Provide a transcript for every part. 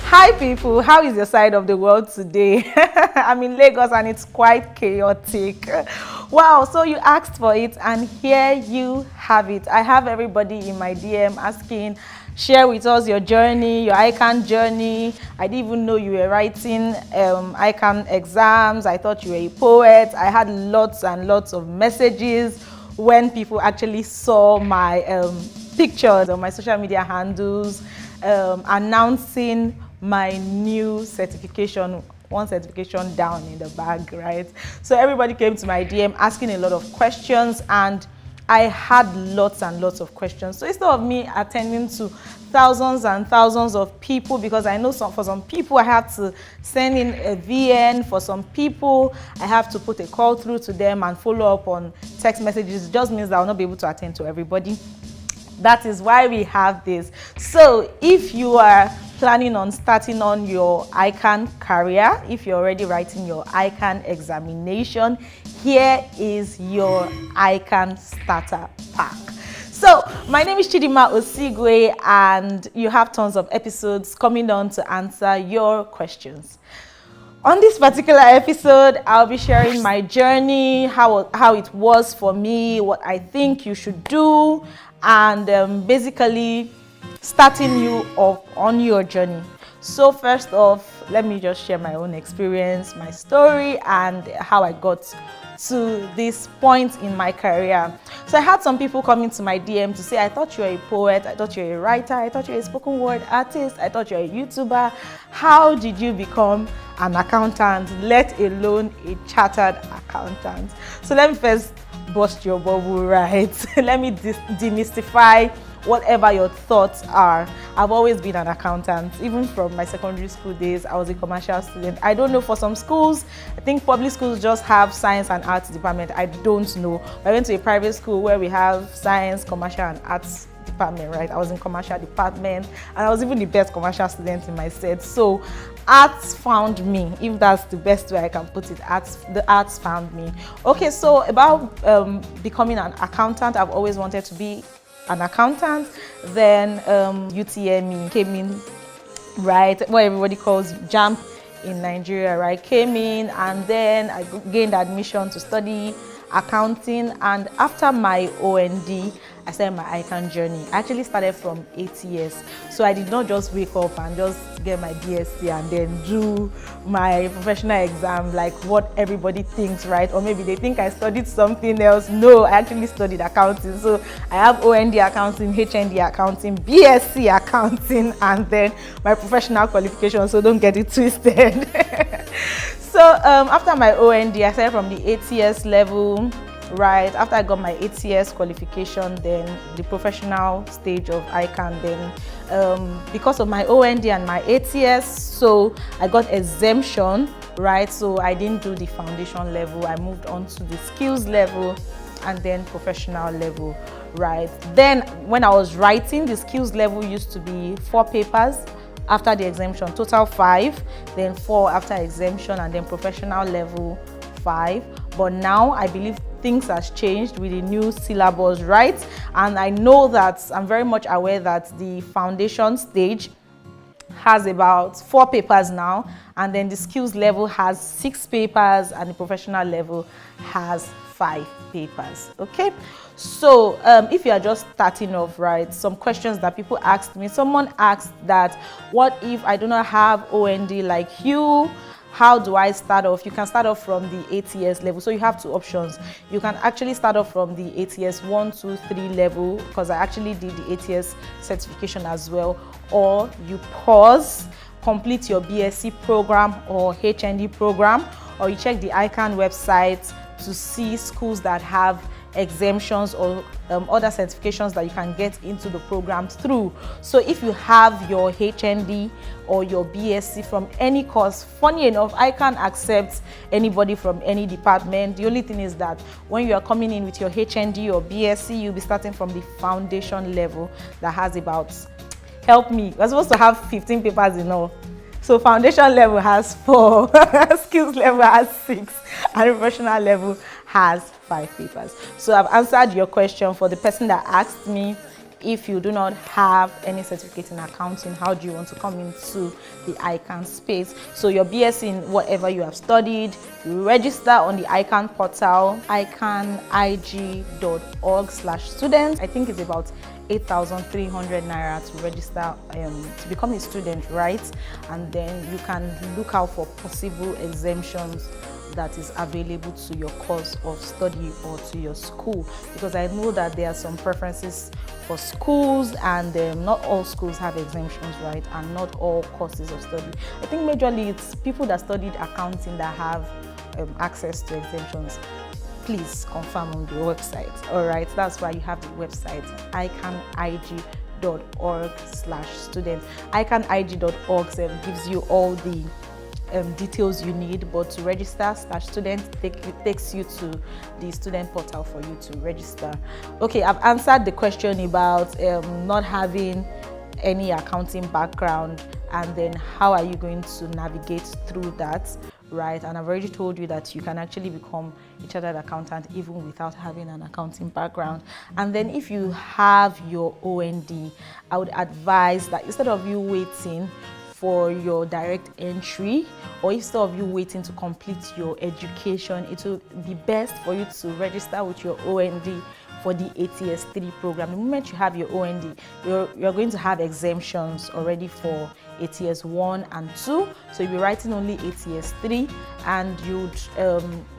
Hi people, how is your side of the world today? I'm in Lagos and it's quite chaotic. Wow, so you asked for it and here you have it. I have everybody in my DM asking, share with us your journey, your ICAN journey. I didn't even know you were writing ICAN exams. I thought you were a poet. I had lots and lots of messages when people actually saw my pictures on my social media handles announcing my new certification, one certification down in the bag, right? So everybody came to my DM asking a lot of questions and I had lots and lots of questions. So instead of me attending to thousands and thousands of people, because I know for some people I have to send in a VN, for some people I have to put a call through to them and follow up on text messages. It just means that I'll not be able to attend to everybody. That is why we have this. So if you are planning on starting on your ICAN career, if you're already writing your ICAN examination, here is your ICAN starter pack. So my name is Chidinma Osigwe and you have tons of episodes coming on to answer your questions. On this particular episode, I'll be sharing my journey, how it was for me, what I think you should do, and basically starting you off on your journey. So first off, let me just share my own experience, my story, and how I got to this point in my career. So I had some people coming to my DM to say, I thought you were a poet, I thought you were a writer, I thought you were a spoken word artist, I thought you were a YouTuber. How did you become an accountant, let alone a chartered accountant? So let me first bust your bubble, right? Let me demystify whatever your thoughts are. I've always been an accountant. Even from my secondary school days, I was a commercial student. I don't know, for some schools, I think public schools just have science and arts department. I don't know. I went to a private school where we have science, commercial and arts department, right? I was in commercial department and I was even the best commercial student in my set. So arts found me, if that's the best way I can put it. The arts found me. Okay, so about becoming an accountant, I've always wanted to be an accountant. Then UTME came in, right? What everybody calls JAMB in Nigeria, right? Came in and then I gained admission to study accounting, and after my OND I started my ICAN journey. I actually started from ATS, so I did not just wake up and just get my BSc and then do my professional exam like what everybody thinks, right? Or maybe they think I studied something else. No, I actually studied accounting. So I have OND accounting, HND accounting, BSc accounting, and then my professional qualification, so don't get it twisted. So after my OND, I started from the ATS level, right? After I got my ATS qualification, then the professional stage of ICAN, then because of my OND and my ATS, so I got exemption, right? So I didn't do the foundation level. I moved on to the skills level and then professional level, right? Then when I was writing, the skills level used to be 4 papers. After the exemption, total 5, then 4 after exemption, and then professional level 5. But now I believe things has changed with the new syllabus, right? And I know that I'm very much aware that the foundation stage has about 4 papers now, and then the skills level has 6 papers, and the professional level has 5 papers. Okay, so if you are just starting off, right, some questions that people asked me. Someone asked that, what if I do not have OND like you? How do I start off? You can start off from the ATS level. So you have 2 options. You can actually start off from the ATS 1, 2, 3 level, because I actually did the ATS certification as well. Or you pause, complete your BSc program or HND program, or you check the ICAN website to see schools that have exemptions or other certifications that you can get into the program through. So if you have your HND or your BSc from any course, funny enough, I can accept anybody from any department. The only thing is that when you are coming in with your HND or BSc, you'll be starting from the foundation level that has about, help me, we're supposed to have 15 papers in all. So foundation level has 4, skills level has 6, and professional level has 5 papers. So I've answered your question. For the person that asked me, if you do not have any certificate in accounting, how do you want to come into the ICAN space? So your BSc in whatever you have studied, you register on the ICAN portal, icanig.org/students. I think it's about 8,300 naira to register to become a student, right? And then you can look out for possible exemptions that is available to your course of study or to your school, because I know that there are some preferences for schools, and not all schools have exemptions, right? And not all courses of study. I think majorly it's people that studied accounting that have access to exemptions. Please confirm on the website. All right, that's why you have the website icanig.org/students. icanig.org gives you all the details you need, but to register /student, it takes you to the student portal for you to register. Okay, I've answered the question about not having any accounting background, and then how are you going to navigate through that, right? And I've already told you that you can actually become a chartered accountant even without having an accounting background. And then if you have your OND, I would advise that instead of you waiting for your direct entry, or instead of you waiting to complete your education, it will be best for you to register with your OND for the ATS3 program. The moment you have your OND, you're going to have exemptions already for ATS 1 and 2, so you'll be writing only ATS 3, and you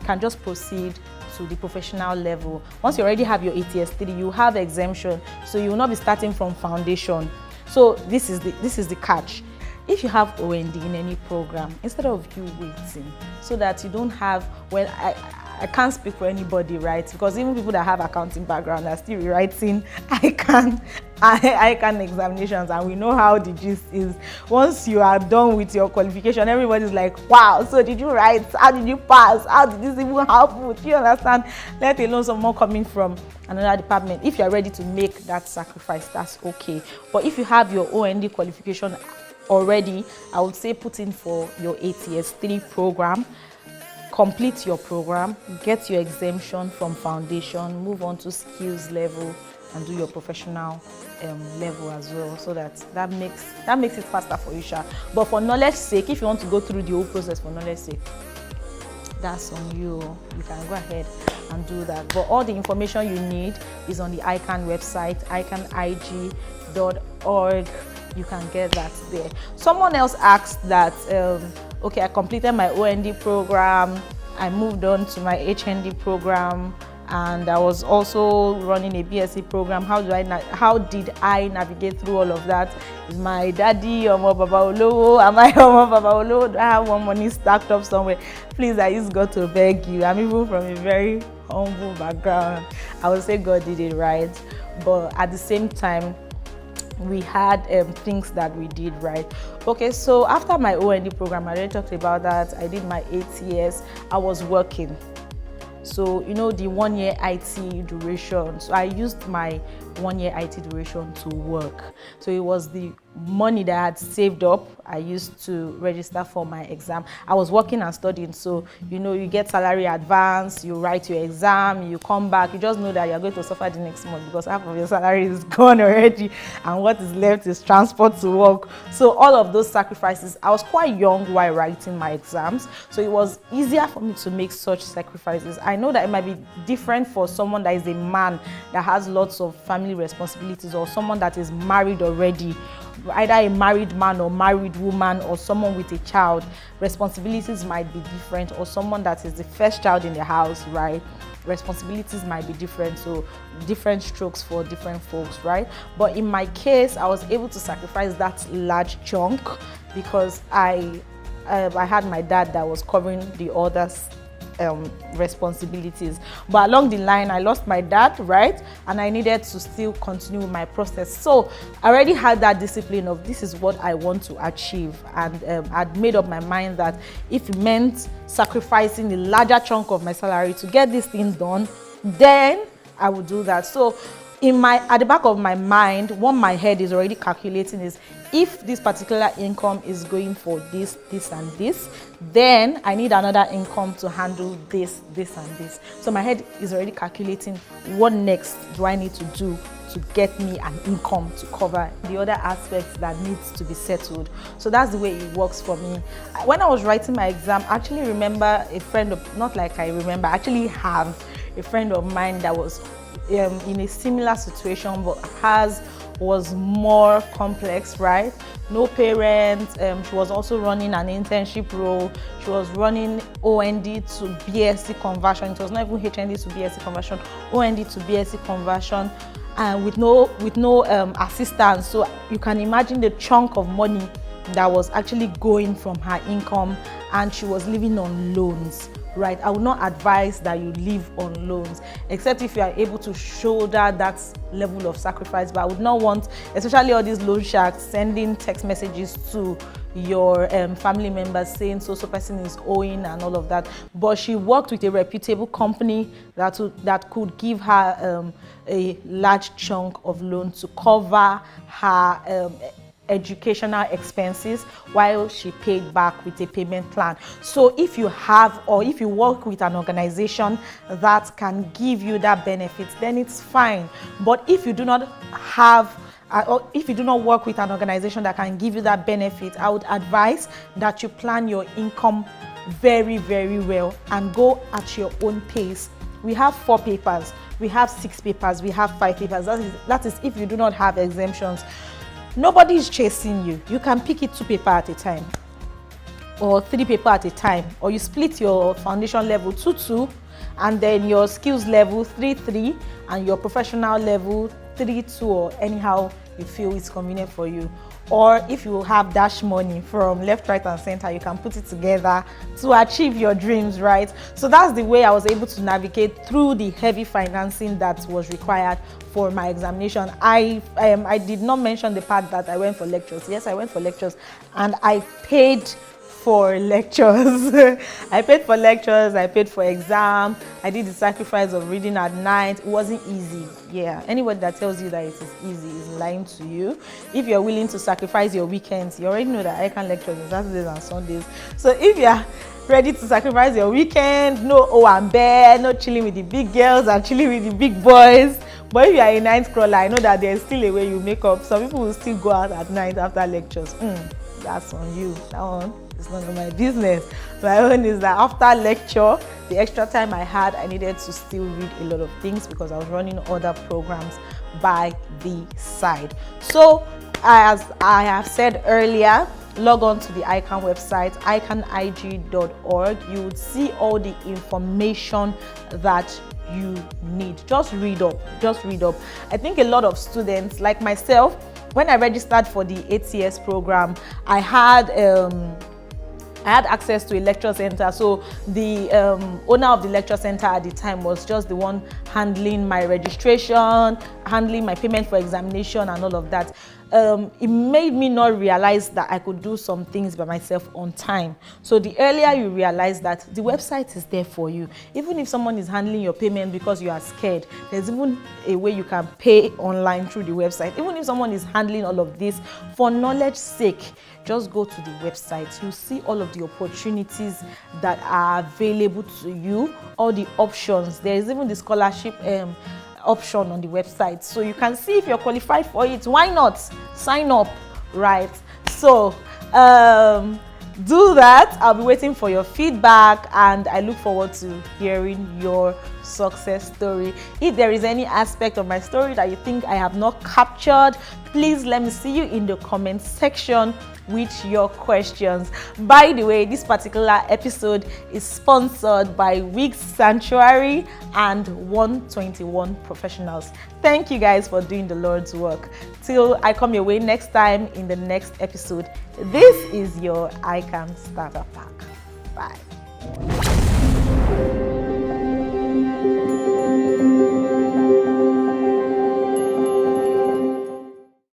can just proceed to the professional level. Once you already have your ATS 3, you have exemption, so you will not be starting from foundation. So this is the catch. If you have OND in any program, instead of you waiting, so that you don't have, well, I can't speak for anybody, right? Because even people that have accounting background are still rewriting ICAN examinations, and we know how the gist is. Once you are done with your qualification, everybody's like, wow, so did you write? How did you pass? How did this even happen? Do you understand? Let alone someone coming from another department. If you are ready to make that sacrifice, that's okay. But if you have your OND qualification already, I would say put in for your ATS3 program, complete your program, get your exemption from foundation, move on to skills level, and do your professional level as well, so that makes it faster for you, Sha. But for knowledge sake, if you want to go through the whole process for knowledge sake, that's on you. You can go ahead and do that. But all the information you need is on the ICAN website, icanig.org. You can get that there. Someone else asked that, okay, I completed my OND program, I moved on to my HND program, and I was also running a BSc program. How did I navigate through all of that? Is my daddy Omo Baba Olowo? Am I Omo Baba Olowo? Do I have one money stacked up somewhere? Please, I use God to beg you. I'm even from a very humble background. I would say God did it right, but at the same time, we had things that we did right. Okay, so after my OND program, I already talked about that. I did my ATS. I was working. So, you know, the 1 year IT duration. So I used my 1 year IT duration to work. So it was the money that I had saved up, I used to register for my exam. I was working and studying, so you know, you get salary advance, you write your exam, you come back, you just know that you're going to suffer the next month because half of your salary is gone already, and what is left is transport to work. So all of those sacrifices, I was quite young while writing my exams, so it was easier for me to make such sacrifices. I know that it might be different for someone that is a man that has lots of family responsibilities, or someone that is married already, either a married man or married woman, or someone with a child. Responsibilities might be different, or someone that is the first child in the house, right? Responsibilities might be different, so different strokes for different folks, right? But in my case, I was able to sacrifice that large chunk because I had my dad that was covering the others responsibilities. But along the line, I lost my dad, right? And I needed to still continue my process. So I already had that discipline of this is what I want to achieve. And I'd made up my mind that if it meant sacrificing the larger chunk of my salary to get this thing done, then I would do that. So at the back of my mind, what my head is already calculating is, if this particular income is going for this, this, and this, then I need another income to handle this, this, and this. So my head is already calculating what next do I need to do to get me an income to cover the other aspects that needs to be settled. So that's the way it works for me. When I was writing my exam, I actually remember a friend of, not like I remember, I actually have a friend of mine that was in a similar situation, but hers was more complex, right? No parents. She was also running an internship role. She was running OND to BSc conversion. It was not even HND to BSc conversion, OND to BSc conversion, and with no assistance. So you can imagine the chunk of money that was actually going from her income, and she was living on loans. Right, I would not advise that you live on loans, except if you are able to shoulder that level of sacrifice. But I would not want, especially all these loan sharks, sending text messages to your family members saying so person is owing and all of that. But she worked with a reputable company that could give her a large chunk of loan to cover her educational expenses while she paid back with a payment plan. So if you have, or if you work with an organization that can give you that benefit, then it's fine. But if you do not have, or if you do not work with an organization that can give you that benefit, I would advise that you plan your income very, very well and go at your own pace. We have 4 papers, we have 6 papers, we have 5 papers. That is if you do not have exemptions. Nobody is chasing you. You can pick it 2 papers at a time or 3 papers at a time, or you split your foundation level 2-2, and then your skills level 3-3, and your professional level 3-2, or anyhow you feel it's convenient for you. Or if you have dash money from left, right, and center, you can put it together to achieve your dreams, right? So that's the way I was able to navigate through the heavy financing that was required for my examination. I did not mention the part that I went for lectures. Yes, I went for lectures, and I paid for lectures. I paid for lectures, I paid for exam, I did the sacrifice of reading at night. It wasn't easy. Yeah, anybody that tells you that it is easy is lying to you. If you're willing to sacrifice your weekends, you already know that ICAN lectures on Saturdays and Sundays. So if you're ready to sacrifice your weekend, no owambe, no chilling with the big girls and chilling with the big boys. But if you are a night crawler, I know that there's still a way you make up. Some people will still go out at night after lectures. That's on you. That one, it's none of my business. My own is that after lecture, the extra time I had, I needed to still read a lot of things because I was running other programs by the side. So, as I have said earlier, log on to the ICAN website, icanig.org. You would see all the information that you need. Just read up. I think a lot of students, like myself, when I registered for the ATS program, I had access to a lecture center. So the owner of the lecture center at the time was just the one handling my registration, handling my payment for examination and all of that. It made me not realize that I could do some things by myself on time. So the earlier you realize that the website is there for you, even if someone is handling your payment because you are scared, there's even a way you can pay online through the website. Even if someone is handling all of this, for knowledge's sake, just go to the website. You see all of the opportunities that are available to you, all the options. There is even the scholarship option on the website, so you can see if you're qualified for it. Why not sign up, right? So do that. I'll be waiting for your feedback, and I look forward to hearing your success story. If there is any aspect of my story that you think I have not captured, please let me see you in the comment section with your questions. By the way, this particular episode is sponsored by Wig Sanctuary and 121 Professionals. Thank you guys for doing the Lord's work. Till I come your way next time in the next episode, this is your ICAN Starter Pack. Bye.